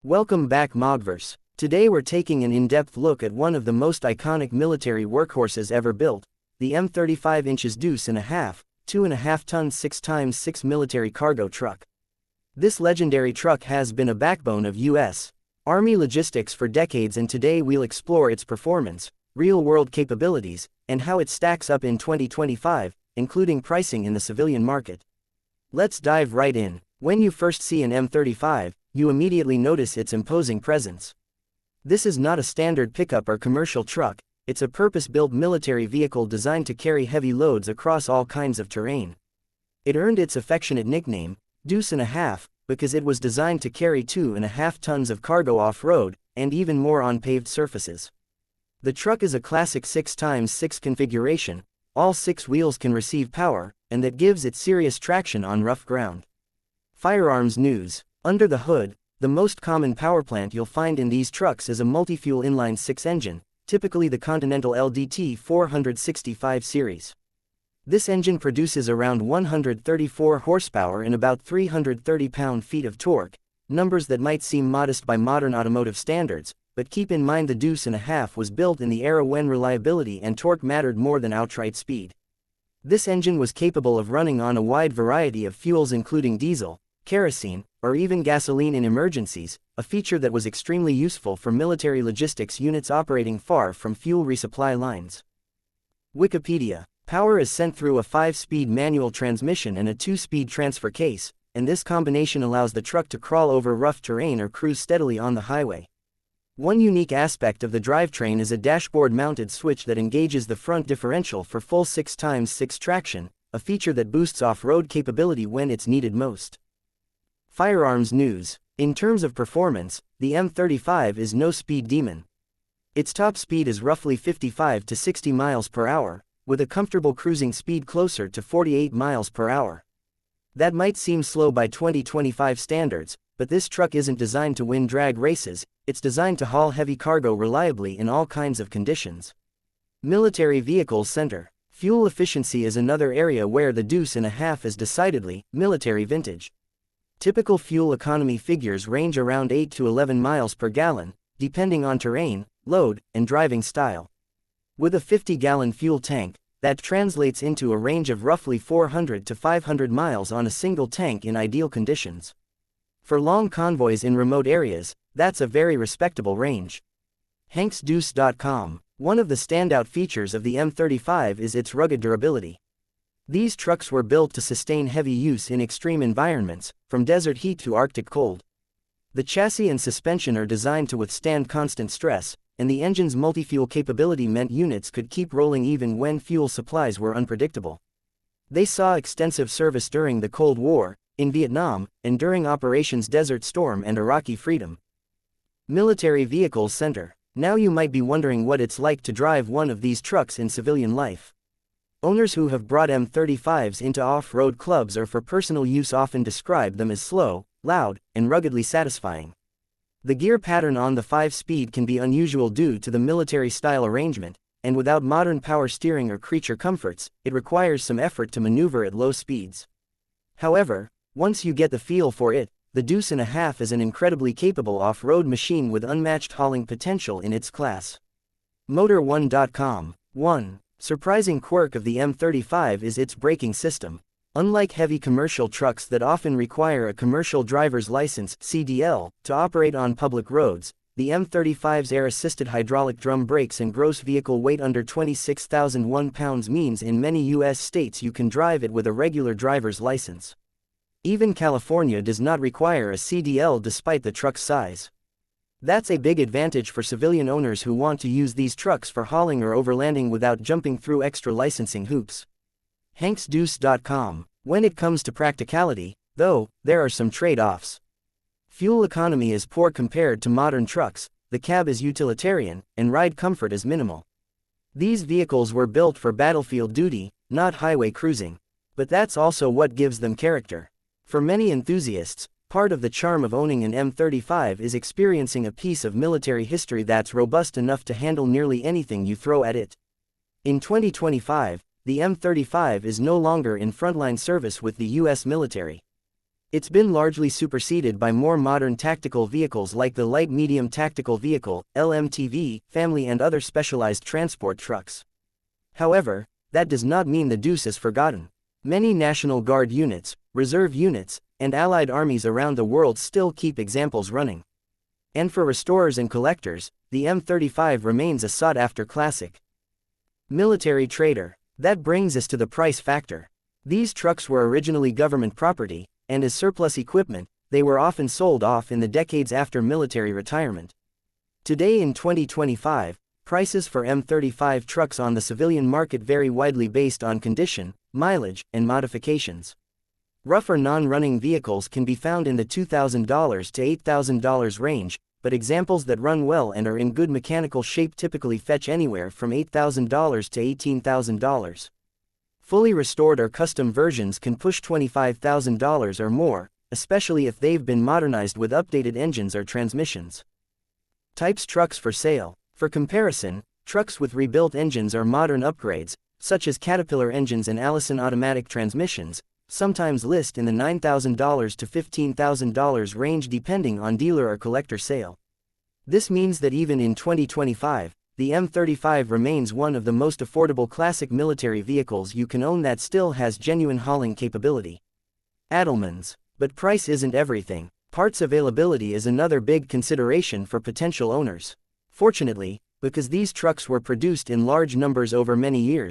Welcome back Mogverse. Today we're taking an in-depth look at one of the most iconic military workhorses ever built, the M35 Deuce and a half, 2.5 ton 6x6 military cargo truck. This legendary truck has been a backbone of U.S. Army logistics for decades, and today we'll explore its performance, real-world capabilities, and how it stacks up in 2025, including pricing in the civilian market. Let's dive right in. When you first see an M35, you immediately notice its imposing presence. This is not a standard pickup or commercial truck, it's a purpose-built military vehicle designed to carry heavy loads across all kinds of terrain. It earned its affectionate nickname, Deuce and a half, because it was designed to carry 2.5 tons of cargo off-road, and even more on paved surfaces. The truck is a classic 6x6 configuration, all 6 wheels can receive power, and that gives it serious traction on rough ground. Firearms news. Under the hood, the most common powerplant you'll find in these trucks is a multifuel inline-6 engine, typically the Continental LDT 465 series. This engine produces around 134 horsepower and about 330 pound-feet of torque, numbers that might seem modest by modern automotive standards, but keep in mind the Deuce and a half was built in the era when reliability and torque mattered more than outright speed. This engine was capable of running on a wide variety of fuels including diesel, kerosene, or even gasoline in emergencies, a feature that was extremely useful for military logistics units operating far from fuel resupply lines. Wikipedia. Power is sent through a 5-speed manual transmission and a 2-speed transfer case, and this combination allows the truck to crawl over rough terrain or cruise steadily on the highway. One unique aspect of the drivetrain is a dashboard-mounted switch that engages the front differential for full 6x6 traction, a feature that boosts off-road capability when it's needed most. Firearms news. In terms of performance, the M35 is no speed demon. Its top speed is roughly 55 to 60 miles per hour, with a comfortable cruising speed closer to 48 miles per hour. That might seem slow by 2025 standards, but this truck isn't designed to win drag races, it's designed to haul heavy cargo reliably in all kinds of conditions. Military Vehicles Center. Fuel efficiency is another area where the Deuce and a half is decidedly military vintage. Typical fuel economy figures range around 8 to 11 miles per gallon, depending on terrain, load, and driving style. With a 50-gallon fuel tank, that translates into a range of roughly 400 to 500 miles on a single tank in ideal conditions. For long convoys in remote areas, that's a very respectable range. HanksDeuce.com. One of the standout features of the M35 is its rugged durability. These trucks were built to sustain heavy use in extreme environments, from desert heat to Arctic cold. The chassis and suspension are designed to withstand constant stress, and the engine's multi-fuel capability meant units could keep rolling even when fuel supplies were unpredictable. They saw extensive service during the Cold War, in Vietnam, and during Operations Desert Storm and Iraqi Freedom. Military Vehicles Center. Now you might be wondering what it's like to drive one of these trucks in civilian life. Owners who have brought M35s into off-road clubs or for personal use often describe them as slow, loud, and ruggedly satisfying. The gear pattern on the 5-speed can be unusual due to the military-style arrangement, and without modern power steering or creature comforts, it requires some effort to maneuver at low speeds. However, once you get the feel for it, the Deuce and a half is an incredibly capable off-road machine with unmatched hauling potential in its class. Motor1.com. 1. Surprising quirk of the M35 is its braking system. Unlike heavy commercial trucks that often require a commercial driver's license (CDL) to operate on public roads, the M35's air-assisted hydraulic drum brakes and gross vehicle weight under 26,001 pounds means in many U.S. states you can drive it with a regular driver's license. Even California does not require a CDL despite the truck's size. That's a big advantage for civilian owners who want to use these trucks for hauling or overlanding without jumping through extra licensing hoops. HanksDeuce.com. When it comes to practicality, though, there are some trade-offs. Fuel economy is poor compared to modern trucks, the cab is utilitarian, and ride comfort is minimal. These vehicles were built for battlefield duty, not highway cruising. But that's also what gives them character. For many enthusiasts, part of the charm of owning an M35 is experiencing a piece of military history that's robust enough to handle nearly anything you throw at it. In 2025, the M35 is no longer in frontline service with the U.S. military. It's been largely superseded by more modern tactical vehicles like the Light Medium Tactical Vehicle, LMTV, family and other specialized transport trucks. However, that does not mean the Deuce is forgotten. Many National Guard units, reserve units, and allied armies around the world still keep examples running. And for restorers and collectors, the M35 remains a sought-after classic. Military trader. That brings us to the price factor. These trucks were originally government property, and as surplus equipment, they were often sold off in the decades after military retirement. Today in 2025, prices for M35 trucks on the civilian market vary widely based on condition, mileage, and modifications. Rough or non-running vehicles can be found in the $2,000 to $8,000 range, but examples that run well and are in good mechanical shape typically fetch anywhere from $8,000 to $18,000. Fully restored or custom versions can push $25,000 or more, especially if they've been modernized with updated engines or transmissions. Types trucks for sale. For comparison, trucks with rebuilt engines or modern upgrades, such as Caterpillar engines and Allison automatic transmissions, sometimes list in the $9,000 to $15,000 range depending on dealer or collector sale. This means that even in 2025, the M35 remains one of the most affordable classic military vehicles you can own that still has genuine hauling capability. Adelmans. But price isn't everything. Parts availability is another big consideration for potential owners. Fortunately, because these trucks were produced in large numbers over many years,